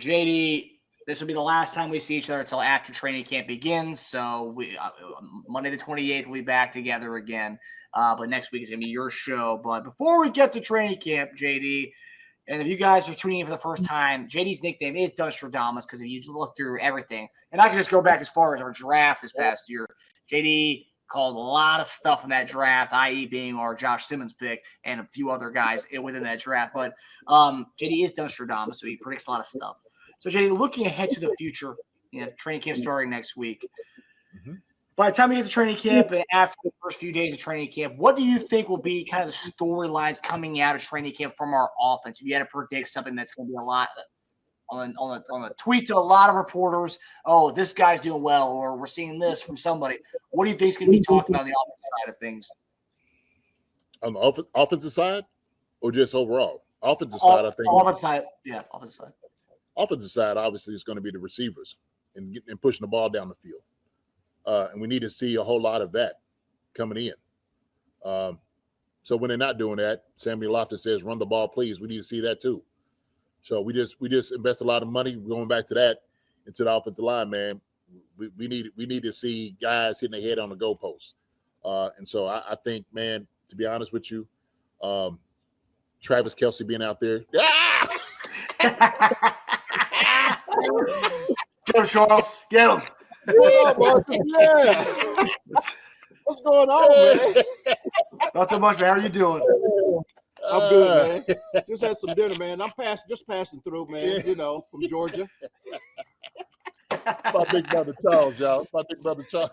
JD, this will be the last time we see each other until after training camp begins. So Monday the 28th, we'll be back together again. But next week is going to be your show. But before we get to training camp, JD, and if you guys are tuning in for the first time, JD's nickname is Dunnstradamus because if you look through everything, and I can just go back as far as our draft this past year, JD called a lot of stuff in that draft, i.e. being our Josh Simmons pick and a few other guys within that draft. But JD is Dunnstradamus, so he predicts a lot of stuff. So, JD, looking ahead to the future, training camp starting next week. Mm-hmm. By the time we get to training camp and after the first few days of training camp, what do you think will be kind of the storylines coming out of training camp from our offense? If you had to predict something that's going to be a lot on a tweet to a lot of reporters, oh, this guy's doing well, or we're seeing this from somebody. What do you think is going to be talked about on the offensive side of things? On the offensive side, or just overall? Offensive side, I think. Offensive side, yeah, offensive side. Offensive side, obviously, is going to be the receivers and pushing the ball down the field. And we need to see a whole lot of that coming in. So when they're not doing that, Samuel Loftus says, run the ball, please. We need to see that too. So we just invest a lot of money going back to that into the offensive line, man. We need to see guys hitting their head on the goalpost. And so I think, man, to be honest with you, Travis Kelce being out there. Get him, Charles. Get him. Yeah. What's going on, man? Not too much, man. How are you doing? I'm good, man. Just had some dinner, man. I'm passing through, man. From Georgia. My big brother Charles, y'all. My big brother Charles.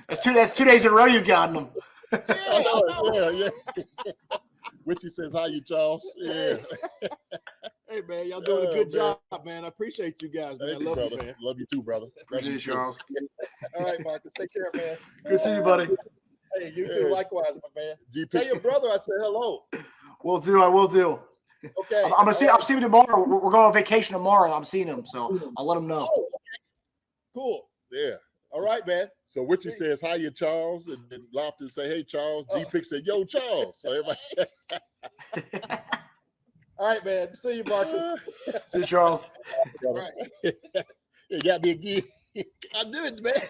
That's 2 days in a row you got him. Yeah. Richie says, "Hi, you Charles." Yeah. Hey, man, y'all doing a good job, man. I appreciate you guys, man. Thank Love you, you, brother. man. Love you too, brother. Appreciate you, Charles. All right, Marcus. Take care, man. Good to see you, buddy. Hey, you too. Likewise, my man. G Tell your brother I said hello. Will do. I will do. Okay. I'm seeing him tomorrow. We're going on vacation tomorrow. I'm seeing him, so I'll let him know. Oh, okay. Cool. Yeah. All right, man. So Richie says, "Hi, you Charles," and then Loftus say, "Hey, Charles." G-Pick said, "Yo, Charles." So everybody. All right, man. See you, Marcus. See you, Charles. All right. You got me again. I do it, man.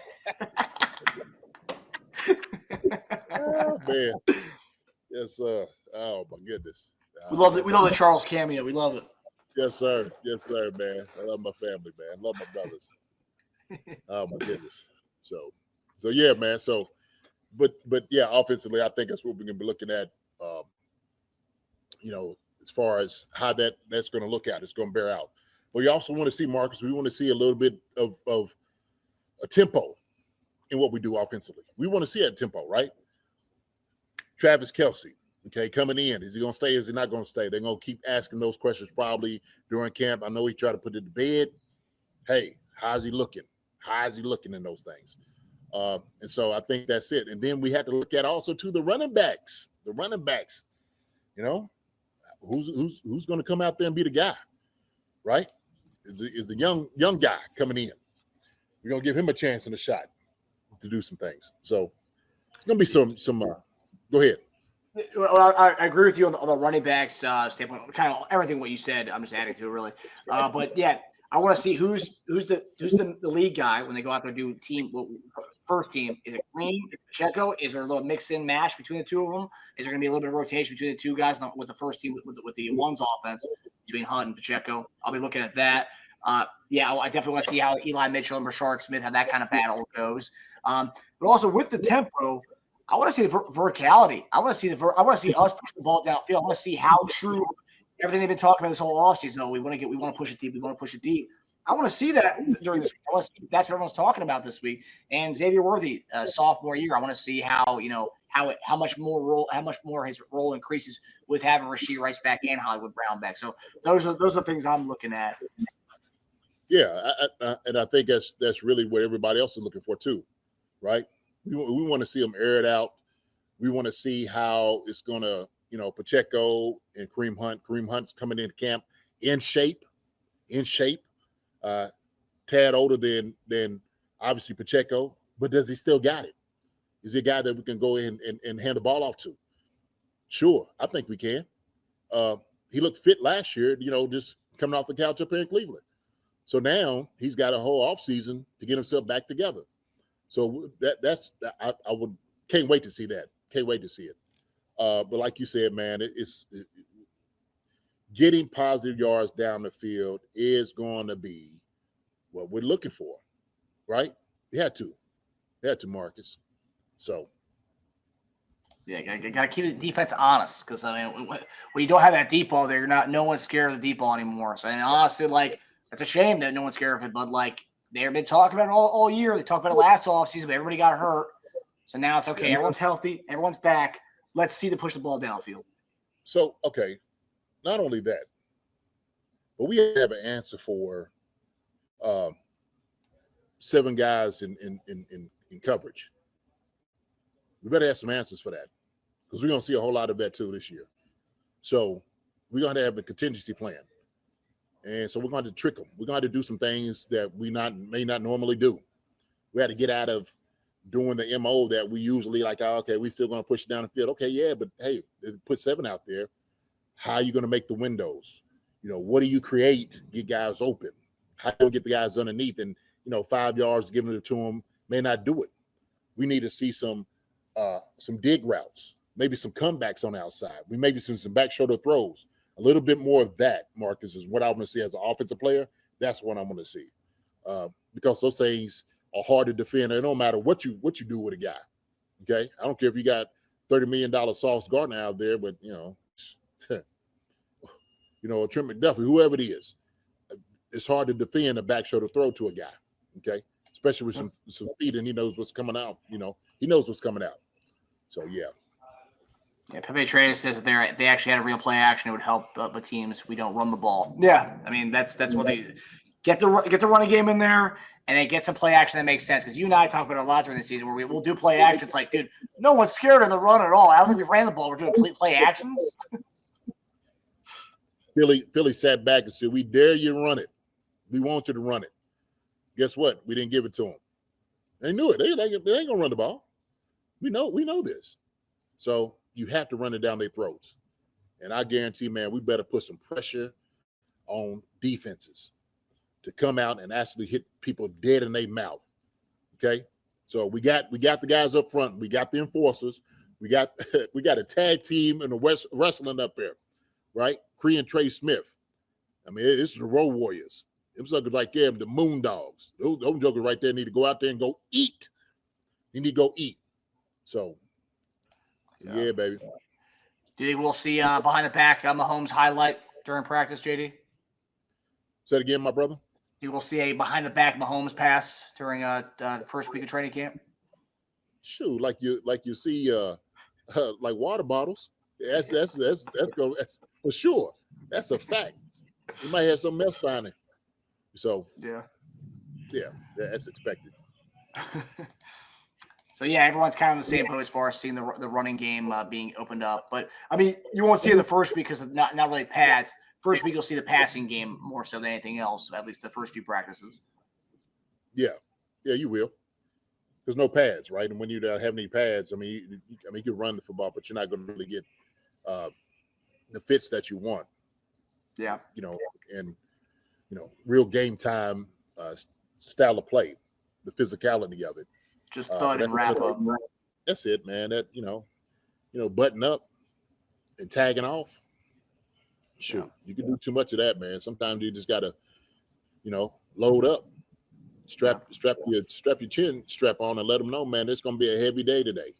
Oh, man. Yes, sir. Oh my goodness. We love it. We love the Charles cameo. We love it. Yes, sir. Yes, sir, man. I love my family, man. I love my brothers. Oh my goodness. So yeah, man. So, but yeah, offensively, I think that's what we're gonna be looking at. As far as how that's going to look out, it's going to bear out. But we also want to see, Marcus, we want to see a little bit of a tempo in what we do offensively. We want to see that tempo, right? Travis Kelce, okay, coming in. Is he going to stay? Is he not going to stay? They're going to keep asking those questions probably during camp. I know he tried to put it to bed. Hey, how's he looking? How is he looking in those things? And so I think that's it. And then we have to look at also to the running backs. The running backs, who's going to come out there and be the guy, right? Is the young guy coming in? We're going to give him a chance and a shot to do some things. So it's going to be some. Go ahead. Well, I agree with you on the running backs standpoint. Kind of everything what you said. I'm just adding to it, really. But yeah, I want to see who's the lead guy when they go out there and do team first team. Is it Green, Pacheco? Is there a little mix in mash between the two of them? Is there going to be a little bit of rotation between the two guys with the first team with the ones offense between Hunt and Pacheco? I'll be looking at that. Yeah, I definitely want to see how Eli Mitchell and Rashard Smith, how that kind of battle goes. But also with the tempo, I want to see the verticality. I want to see us push the ball downfield. I want to see how true everything they've been talking about this whole offseason. Though we want to push it deep. We want to puch it deep. I want to see that during this week. That's what everyone's talking about this week. And Xavier Worthy, sophomore year, I want to see how much more his role increases with having Rashee Rice back and Hollywood Brown back. So those are things I'm looking at. Yeah, and I think that's really what everybody else is looking for too, right? We want to see them air it out. We want to see how it's going to, Pacheco and Kareem Hunt. Kareem Hunt's coming into camp in shape. Tad older than obviously Pacheco, but does he still got it? Is he a guy that we can go in and hand the ball off to? Sure, I think we can. He looked fit last year, just coming off the couch up here in Cleveland. So now he's got a whole offseason to get himself back together. So I would can't wait to see that. Can't wait to see it. But like you said, man, getting positive yards down the field is going to be what we're looking for, right? We had to, Marcus. So. Yeah, you got to keep the defense honest because, I mean, when you don't have that deep ball there, no one's scared of the deep ball anymore. So, and honestly, like, it's a shame that no one's scared of it, but, like, they've been talking about it all year. They talked about it last offseason, but everybody got hurt. So now it's okay. Everyone's healthy. Everyone's back. Let's see them push the ball downfield. So, okay, not only that, but we have an answer for 7 guys in coverage. We better have some answers for that because we're going to see a whole lot of that too this year. So we're going to have a contingency plan. And so we're going to trick them. We're going to do some things that we may not normally do. We had to get out of doing the MO that we usually like, oh, okay, we're still going to push it down the field. Okay, yeah, but hey, put 7 out there. How are you going to make the windows? What do you create? Get guys open. How do you get the guys underneath? And, 5 yards, giving it to them may not do it. We need to see some dig routes, maybe some comebacks on the outside. We maybe some back shoulder throws. A little bit more of that, Marcus, is what I want to see as an offensive player. That's what I want to see. Because those things are hard to defend. It don't matter what you do with a guy. Okay? I don't care if you got $30 million Sauce Gardner out there, but, Trent McDuffie, whoever it is, it's hard to defend a back shoulder throw to a guy. Okay? Especially with some speed, and he knows what's coming out. He knows what's coming out. So, yeah. Yeah, Pepe Trades says that if they actually had a real play action, it would help the teams. We don't run the ball. Yeah, I mean that's what they get the running game in there, and then get some play action that makes sense. Because you and I talk about it a lot during the season where we'll do play action. It's like, dude, no one's scared of the run at all. I don't think we've ran the ball. We're doing play actions. Philly sat back and said, "We dare you to run it. We want you to run it." Guess what? We didn't give it to them. They knew it. They ain't gonna run the ball. We know this. So you have to run it down their throats. And I guarantee, man, we better put some pressure on defenses to come out and actually hit people dead in their mouth. Okay? So we got the guys up front. We got the enforcers. We got a tag team in the wrestling up there, right? Cree and Trey Smith. I mean, it's the Road Warriors. Them suckers right there, the Moon Dogs. Those jokers right there need to go out there and go eat. You need to go eat. So, yeah, baby. Do you think we'll see behind the back Mahomes highlight during practice, JD? Say it again, my brother. Do you will see a behind the back Mahomes pass during the first week of training camp? Shoot, like you see like water bottles. That's for sure. That's a fact. You might have something else behind it. So yeah, that's expected. So, yeah, everyone's kind of in the same boat as far as seeing the running game being opened up. But, I mean, you won't see it the first week because it's not really pads. First week you'll see the passing game more so than anything else, at least the first few practices. Yeah, you will. There's no pads, right? And when you don't have any pads, I mean, you can run the football, but you're not going to really get the fits that you want. Yeah. And real game time style of play, the physicality of it. Just thud and wrap up. That's it, man. That button up and tagging off. Shoot, you can do too much of that, man. Sometimes you just gotta, load up, strap your chin strap on, and let them know, man, it's gonna be a heavy day today.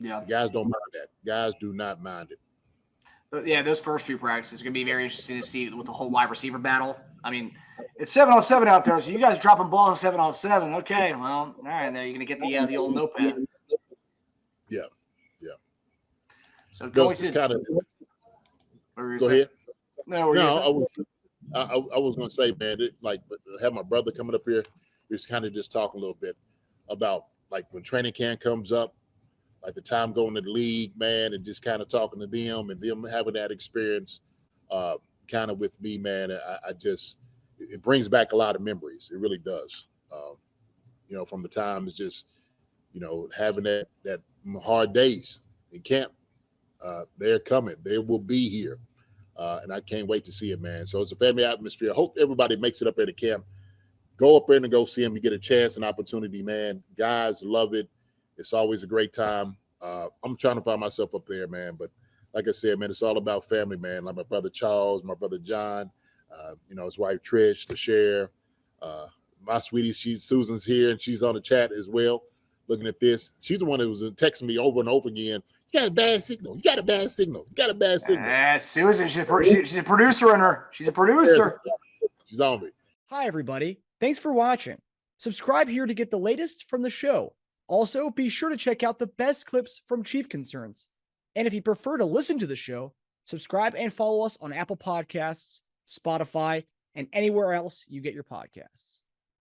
Yeah, guys don't mind that. Guys do not mind it. Yeah, those first few practices are going to be very interesting to see with the whole wide receiver battle. I mean, it's 7-on-7 out there, so you guys dropping balls 7-on-7. Okay, well, all right, there you're going to get the old notepad. Yeah. So going to kind of go ahead. I was going to say, man, have my brother coming up here. Just kind of just talk a little bit about like when training camp comes up. Like the time going to the league, man, and just kind of talking to them and them having that experience kind of with me, man. It brings back a lot of memories. It really does. From the time it's just, having that hard days in camp. They're coming. They will be here. And I can't wait to see it, man. So it's a family atmosphere. I hope everybody makes it up at the camp. Go up there and go see him. You get a chance and opportunity, man. Guys love it. It's always a great time. I'm trying to find myself up there, man. But like I said, man, it's all about family, man. Like my brother Charles, my brother John, his wife Trish, the share. My sweetie, Susan's here, and she's on the chat as well, looking at this. She's the one that was texting me over and over again. You got a bad signal. You got a bad signal. You got a bad signal. Susan, she's a producer in her. She's a producer. She's on me. Hi, everybody. Thanks for watching. Subscribe here to get the latest from the show. Also, be sure to check out the best clips from Chief Concerns. And if you prefer to listen to the show, subscribe and follow us on Apple Podcasts, Spotify, and anywhere else you get your podcasts.